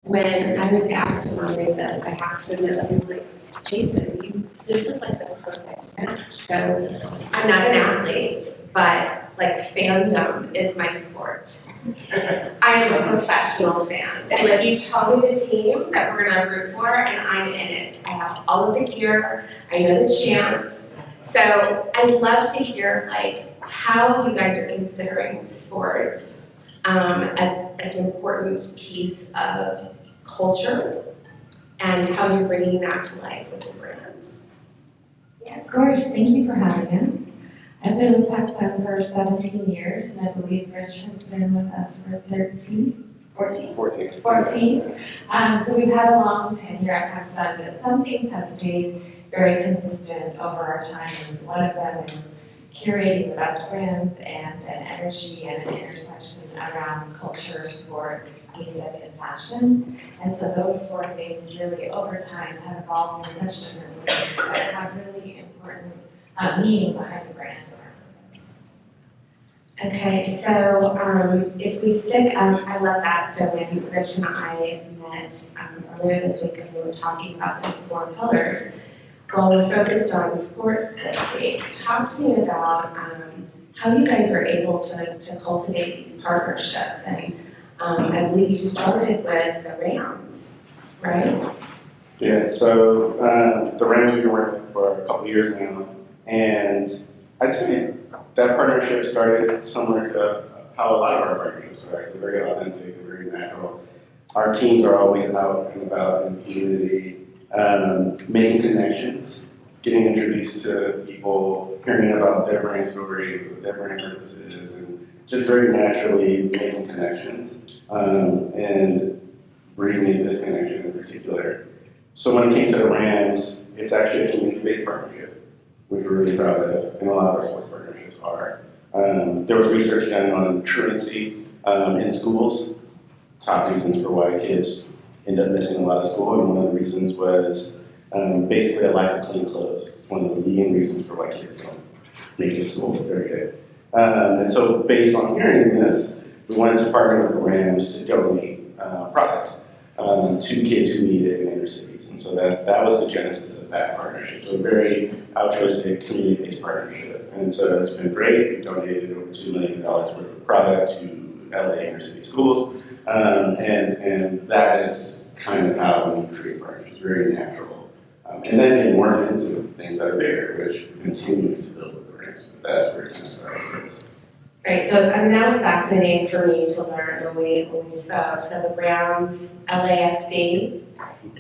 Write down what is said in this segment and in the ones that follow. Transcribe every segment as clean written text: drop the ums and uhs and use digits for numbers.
when I was asked to moderate this, I have to admit, I'm like, Jason, this was like the perfect match. So I'm not an athlete, but like fandom is my sport. I am a professional fan. So if you tell me the team that we're gonna root for, and I'm in it. I have all of the gear, I know the chants. So I'd love to hear like how you guys are considering sports as an important piece of culture and how you're bringing that to life with the brand. Yeah, of course. Thank you for having us. I've been with PacSun for 17 years, and I believe Rich has been with us for 14. So we've had a long tenure at PacSun, but some things have stayed very consistent over our time. And one of them is curating the best brands and an energy and an intersection around culture, sport, music, and fashion. And so those four things really over time have evolved in such different ways that have really important meaning behind the brand. Okay, so if we stick, I love that. So when Rich and I met earlier this week and we were talking about these four pillars, well, we're focused on sports this week. Talk to me about how you guys are able to cultivate these partnerships. And I believe you started with the Rams, right? Yeah, so the Rams we've been working with for a couple of years now, and I'd say that partnership started similar to how a lot of our partnerships started. They're very authentic, they're very natural. Our teams are always out and about in the community, making connections, getting introduced to people, hearing about their brand story, what their brand purpose is, and just very naturally making connections. And Brieane made this connection in particular. So when it came to the Rams, it's actually a community-based partnership, which we're really proud of, and a lot of our sports partnerships are. There was research done on truancy in schools, top reasons for why kids end up missing a lot of school, and one of the reasons was basically a lack of clean clothes. One of the leading reasons for why kids don't make it to school very good. And so based on hearing this, we wanted to partner with the Rams to donate product to kids who need it in inner cities. And so that was the genesis of that partnership. So a very altruistic, community-based partnership. And so it's been great. We donated over $2 million worth of product to LA inner city schools. And that is kind of how we create partnerships, very natural. And then they morph into things that are bigger, which continue to build with the Rams. That's where it kind of starts. Right, so that was fascinating for me to learn when we spoke. So the Rams, LAFC,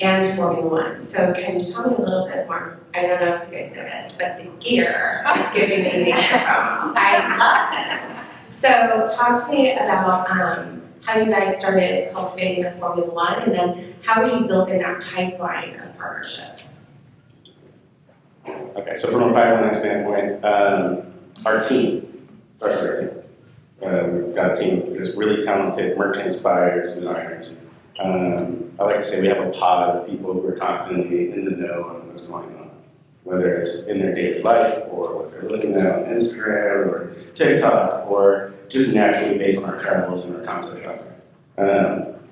and Formula One. So can you tell me a little bit more? I don't know if you guys noticed, but the gear is giving me the microphone. I love this. So talk to me about how you guys started cultivating the Formula One, and then how are you building that pipeline of partnerships? Okay, so from a pipeline standpoint, our team starts with our team. We've got a team of just really talented merchants, buyers, designers. I like to say we have a pod of people who are constantly in the know on what's going on, whether it's in their daily life or what they're looking at on Instagram or TikTok or just naturally based on our travels and our concept shopping.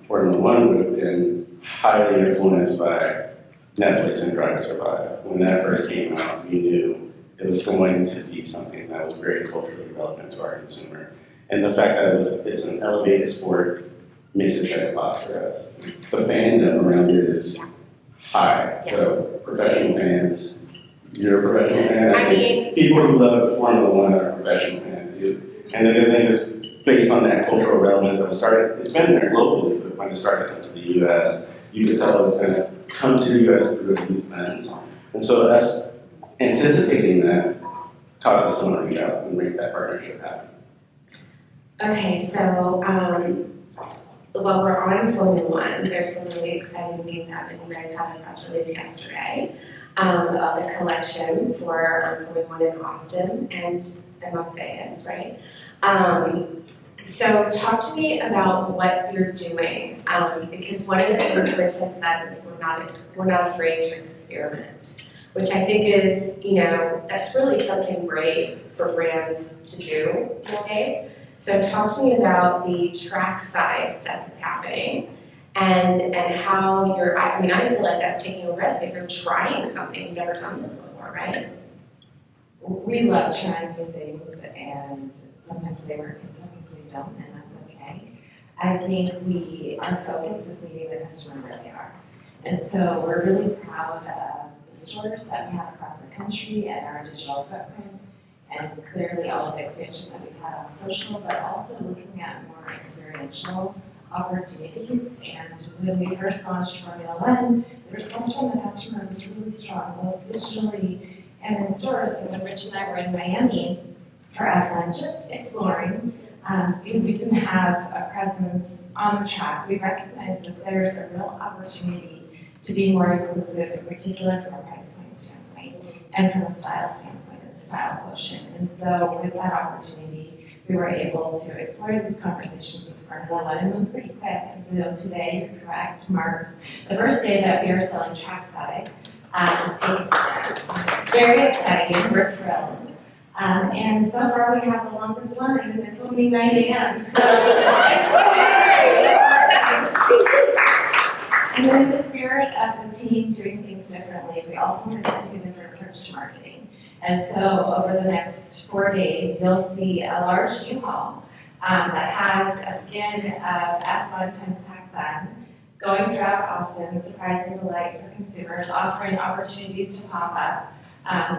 Formula One would have been highly influenced by Netflix and Drive to Survive. When that first came out, we knew it was going to be something that was very culturally relevant to our consumer. And the fact that it's an elevated sport makes it check a box for us. The fandom around it is high. Yes. So professional fans, you're a professional fan. I mean, people who love Formula One are professional fans too. And the good thing is, based on that cultural relevance that was started, it's been there globally, but when it started to come to the US, you could tell it was going to come to the US through a youth lens. And so us anticipating that caused us to want to reach out and make that partnership happen. Okay, so while we're on Formula One, there's some really exciting things happening. You guys had a press release yesterday about the collection for Formula One in Austin and in Las Vegas, right? So talk to me about what you're doing, because one of the things Rich had said is we're not afraid to experiment, which I think is, that's really something brave for brands to do nowadays. So talk to me about the trackside stuff that's happening, and how you're, I mean, I feel like that's taking a risk if you're trying something, you've never done this before, right? We love trying new things, and sometimes they work and sometimes they don't, and that's okay. I think our focus is meeting the customer where they are. And so we're really proud of the stores that we have across the country and our digital footprint, and clearly all of the expansion that we've had on social, but also looking at more experiential opportunities. And when we first launched Formula One, the response from the customer was really strong, both digitally and in stores. And when Rich and I were in Miami for F1, just exploring, because we didn't have a presence on the track, we recognized that there's a real opportunity to be more inclusive, in particular from a price point standpoint and from a style standpoint, the style quotient. And so with that opportunity, we were able to explore these conversations with Formula One and move pretty quick. And so today, you're correct, marks the first day that we are selling trackside. It's very exciting, we're thrilled. And so far we have the longest line, and it's only 9 a.m. So and then in the spirit of the team doing things differently, we also wanted to take a different approach to marketing. And so over the next 4 days, you'll see a large U-Haul that has a skin of F1 times PacSun going throughout Austin, surprising delight for consumers, offering opportunities to pop up.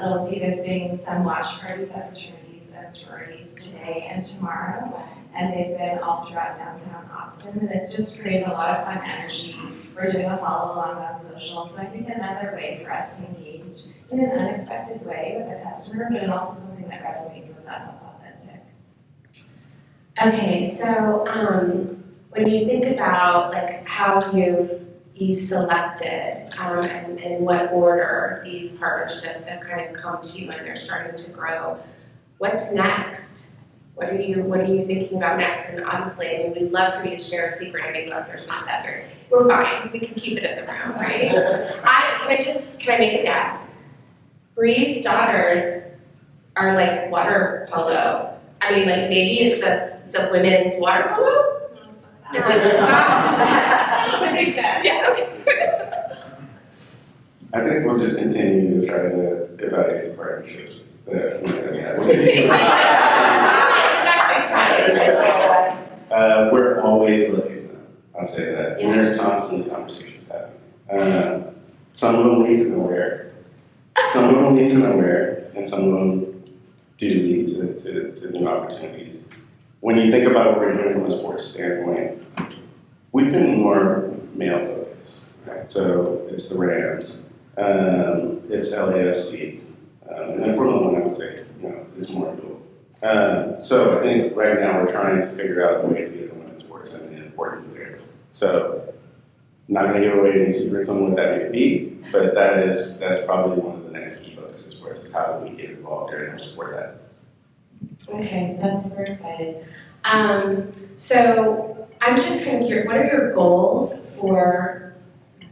They'll be visiting some watch parties at fraternities and sororities today and tomorrow, and they've been all throughout downtown Austin, and it's just created a lot of fun energy. We're doing a follow along on social, so I think another way for us to engage in an unexpected way with the customer, but also something that resonates with them, that's authentic. Okay, so when you think about like how you selected and in what order these partnerships have kind of come to you and they're starting to grow, what's next? What are you thinking about next? And obviously, I mean, we'd love for you to share a secret. I mean, look, there's not that very. We're fine. We can keep it in the room, right? Can I make a guess? Bree's daughters are like water polo. I mean, like maybe it's a women's water polo. Yeah. Okay. I think we'll just continue to try to evaluate the partnerships that we have. We're always looking, I'll say that. And there's constantly conversations happening. Some of them lead to nowhere. Some of them lead to nowhere, and some of them do lead to new opportunities. When you think about what we're doing from a sports standpoint, we've been more male-focused, right? So it's the Rams, it's LAFC, and then Formula One, I would say, is more dual. So I think right now we're trying to figure out the way to get the women's sports and the importance there. So I'm not going to give away any secrets on what that may be, but that's probably one of the next key focuses for us is how do we get involved there and support that. Okay, that's super exciting. So I'm just kind of curious, what are your goals for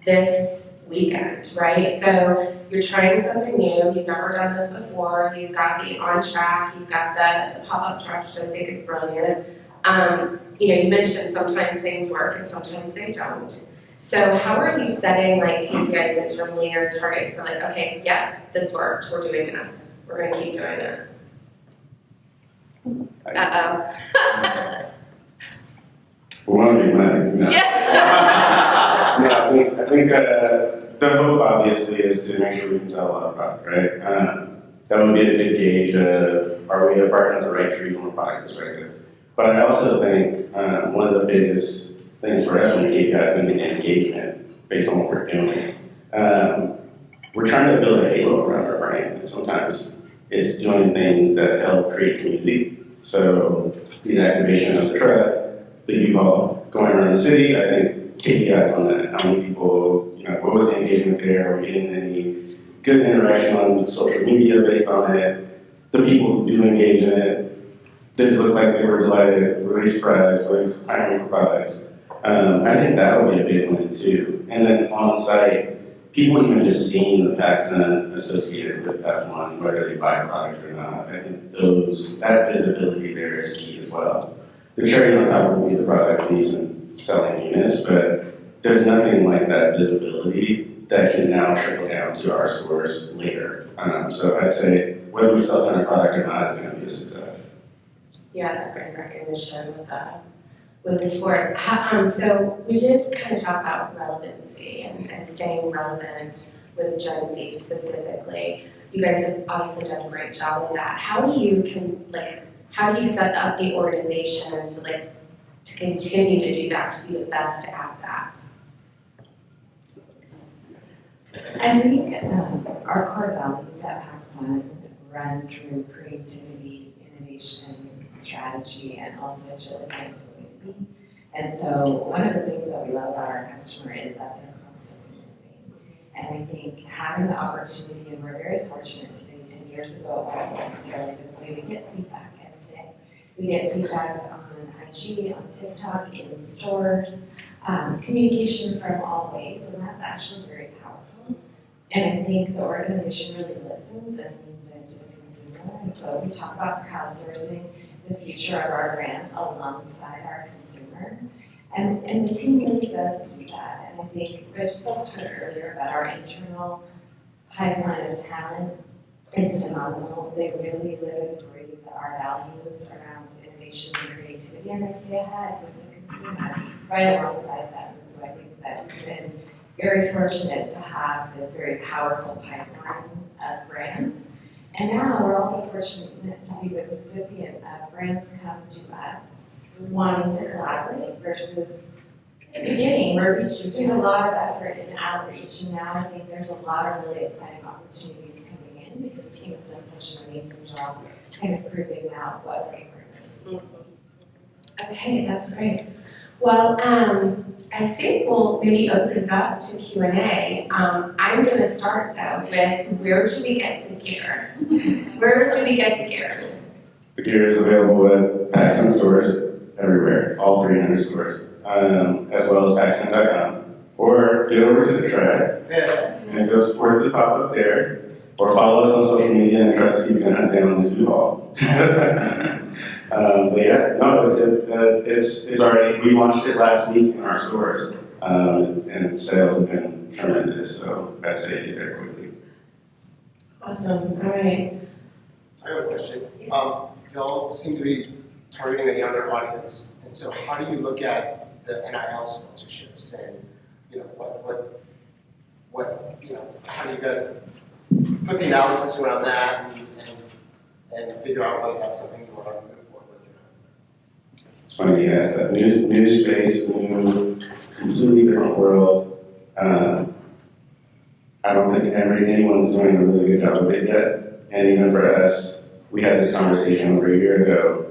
this weekend, right? So you're trying something new, you've never done this before, you've got the on track, you've got the pop-up truck, which I think is brilliant. You mentioned sometimes things work and sometimes they don't. So how are you setting like KPIs internally or targets for like, okay, yep, this worked, we're doing this, we're gonna keep doing this? Uh-oh. We want to be money. No. Yeah. No, I think the hope obviously is to make sure we can sell a lot of product, right? That would be a good gauge of are we barking up the right tree from a product perspective. But I also think one of the biggest things for us when the KPI is going to be engagement based on what we're doing. We're trying to build a halo around our brand, and sometimes it's doing things that help create community. So the activation of the truck, the U-Haul going around the city, I think KPIs on that. How many people, what was the engagement there? Are we getting any good interaction on social media based on it? The people who do engage in it, did look like they were delighted, really surprised, really clamoring for products. I think that would be a big one too. And then on site, people even just seeing the PacSun associated with F1, whether they buy product or not, I think that visibility there is key as well. The cherry on top will be the product piece and selling units, but there's nothing like that visibility that can now trickle down to our stores later. So I'd say whether we sell a ton of product or not, it's going to be a success. Yeah, that brand recognition with the sport. So we did kind of talk about relevancy and staying relevant with Gen Z specifically. You guys have obviously done a great job of that. How do you set up the organization to continue to do that, to be the best at that? I think our core values at PacSun run through creativity, innovation, strategy, and also agility and fluidity. And so one of the things that we love about our customer is that they're constantly moving. And I think having the opportunity, and we're very fortunate today, 10 years ago, it wasn't necessarily this way, we get feedback every day. We get feedback on IG, on TikTok, in stores, communication from all ways, and that's actually very powerful. And I think the organization really listens and leans into the consumer. And so we talk about crowdsourcing the future of our brand alongside our consumer. And the team really does do that. And I think Rich spoke to it earlier about our internal pipeline of talent is phenomenal. They really live and breathe our values around innovation and creativity, and they stay ahead with the consumer right alongside them. So I think that we've been very fortunate to have this very powerful pipeline of brands. And now we're also fortunate to be the recipient of brands come to us wanting to collaborate versus at the beginning we're doing a lot of effort in outreach, and now I think there's a lot of really exciting opportunities coming in because the team has done such an amazing job kind of proving out what great partners. Okay, that's great. Well, I think we'll maybe open it up to Q&A. I'm going to start, though, with where do we get the gear? Where do we get the gear? The gear is available at PacSun stores everywhere, all 300 stores, as well as PacSun.com. Or get over to the track and go support the pop-up there, or follow us on social media and try to see if you can hunt down this U-Haul. But yeah, no, it's already, we launched it last week in our stores, and sales have been tremendous, so I'd say get there quickly. Awesome, all right. I have a question. Y'all seem to be targeting a younger audience, and so how do you look at the NIL sponsorships, and how do you guys put the analysis around that and figure out whether that's something you want to move forward with? It's funny you ask that. New space, new, completely different world. I don't think anyone's doing a really good job of it yet. And even for us, we had this conversation over a year ago,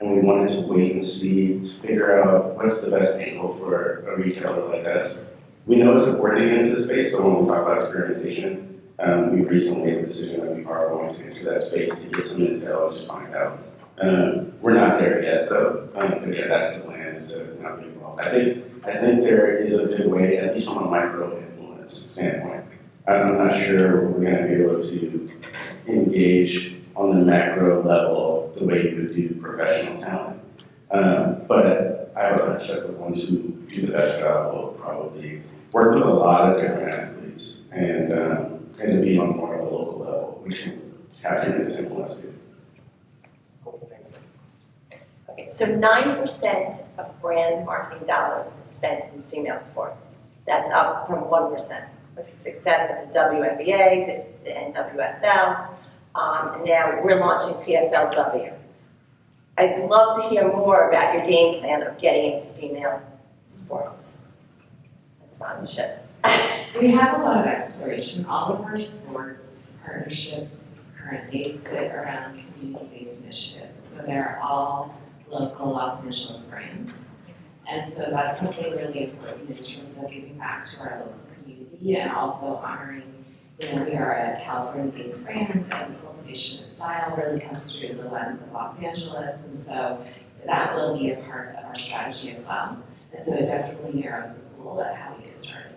and we wanted to wait and see to figure out what's the best angle for a retailer like us. We know it's important to get into the space, so when we talk about experimentation, we recently made the decision that we are going to enter that space to get some intel, just find out. We're not there yet, though. Again, that's the plan, is to not be involved. I think there is a good way, at least from a micro influence standpoint. I'm not sure we're going to be able to engage on the macro level the way you would do professional talent. But I have a hunch that the ones who do the best job will probably work with a lot of different athletes and to be on more of a local level, which can have tremendous influence too. Cool, thanks. Okay, so 9% of brand marketing dollars is spent in female sports. That's up from 1% with the success of the WNBA, the NWSL, and now we're launching PFLW. I'd love to hear more about your game plan of getting into female sports and sponsorships. We have a lot of exploration. All of our sports partnerships currently sit around community-based initiatives. So they're all local Los Angeles brands. And so that's something really important in terms of giving back to our local community and also honoring, we are a California-based brand, and the cultivation of style really comes through the lens of Los Angeles. And so that will be a part of our strategy as well. And so it definitely narrows the pool of how we get started.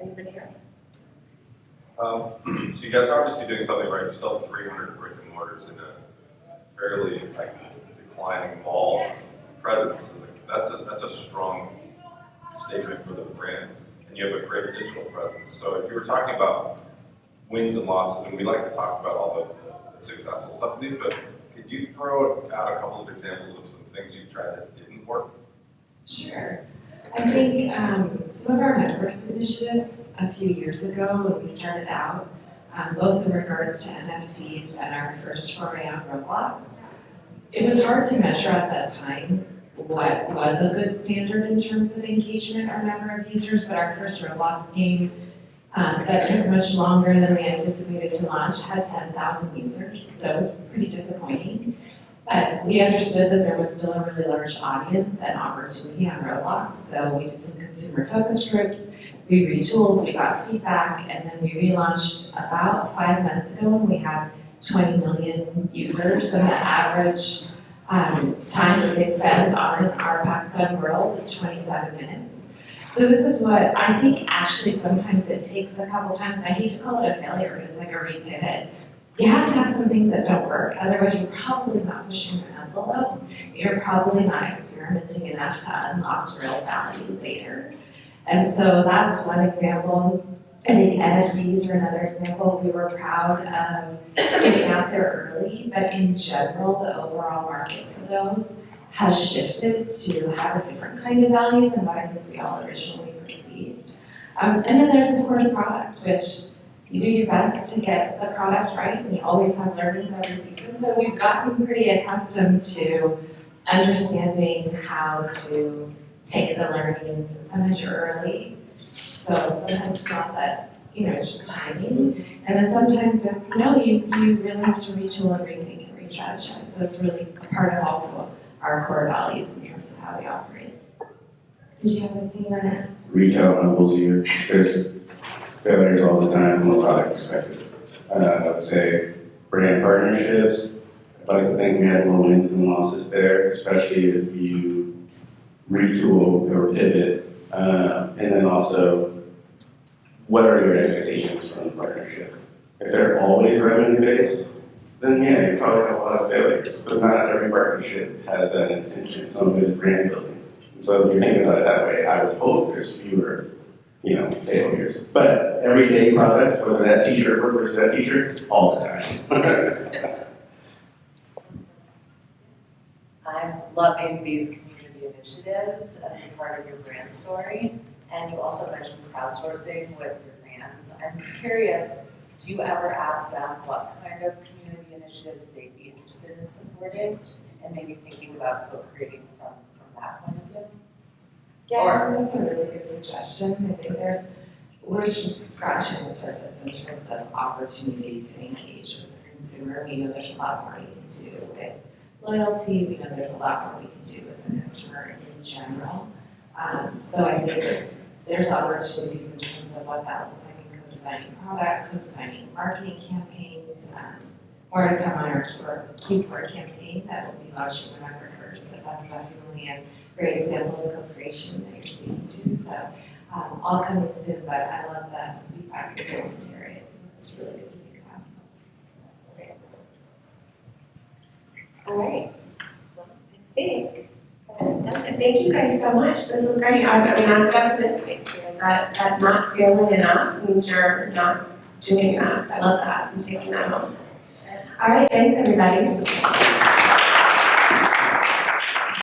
Anybody else? So you guys are obviously doing something right. You still have 300 brick and mortars in a fairly declining mall presence. That's a strong statement for the brand, and you have a great digital presence. So if you were talking about wins and losses, and we like to talk about all the successful stuff of these, but could you throw out a couple of examples of some things you tried that didn't work? Sure. I think some of our networks initiatives a few years ago when we started out, both in regards to NFTs and our first foray on Roblox, it was hard to measure at that time what was a good standard in terms of engagement or number of users, but our first Roblox game that took much longer than we anticipated to launch had 10,000 users, so it was pretty disappointing. But we understood that there was still a really large audience and opportunity on Roblox, so we did some consumer focus groups, we retooled, we got feedback, and then we relaunched about 5 months ago, and we had 20 million users, and the average time that they spend on our PacSun world is 27 minutes. So this is what I think actually sometimes it takes a couple times, and I hate to call it a failure, but it's like a repivot. You have to have some things that don't work, otherwise you're probably not pushing your envelope. You're probably not experimenting enough to unlock real value later. And so that's one example. I think NFTs are another example. We were proud of getting out there early, but in general, the overall market for those has shifted to have a different kind of value than what I think we all originally perceived. And then there's, of course, product, which you do your best to get the product right, and you always have learnings every season. So we've gotten pretty accustomed to understanding how to take the learnings. Sometimes you're early, so sometimes it's not that, it's just timing. And then sometimes it's, you really have to retool and rethink and re-strategize. So it's really a part of also our core values in terms of how we operate. Did you have anything on that? Retail humbles you. There's failures all the time from a product perspective. I would say brand partnerships. I'd like to think we had more wins and losses there, especially if you retool or pivot. And then also, what are your expectations from the partnership? If they're always revenue-based, then yeah, you probably have a lot of failures. But not every partnership has that intention. Some of it is brand building. And so if you're thinking about it that way, I would hope there's fewer failures. But everyday product, whether that t-shirt works versus that t-shirt, all the time. I'm loving these community initiatives as a part of your brand story. And you also mentioned crowdsourcing with your fans. I'm curious, do you ever ask them what kind of community initiatives they'd be interested in supporting? And maybe thinking about co-creating from that point of view? Yeah, that's a really good suggestion. I think we're just scratching the surface in terms of opportunity to engage with the consumer. We know there's a lot more we can do with loyalty. We know there's a lot more we can do with the customer in general. So I think there's opportunities in terms of what that looks like in co-designing product, co-designing marketing campaigns, more to come on our Q4 campaign that will be launching November 1st, but that's definitely a great example of co-creation that you're speaking to. So all coming soon, but I love that feedback and commentary. It's really good to think about. Great. All right. Well, I think that does it. Thank you guys so much. This was great. I've got some insights here that not feeling enough means you're not doing enough. I love that. I'm taking that home. All right. Thanks, everybody.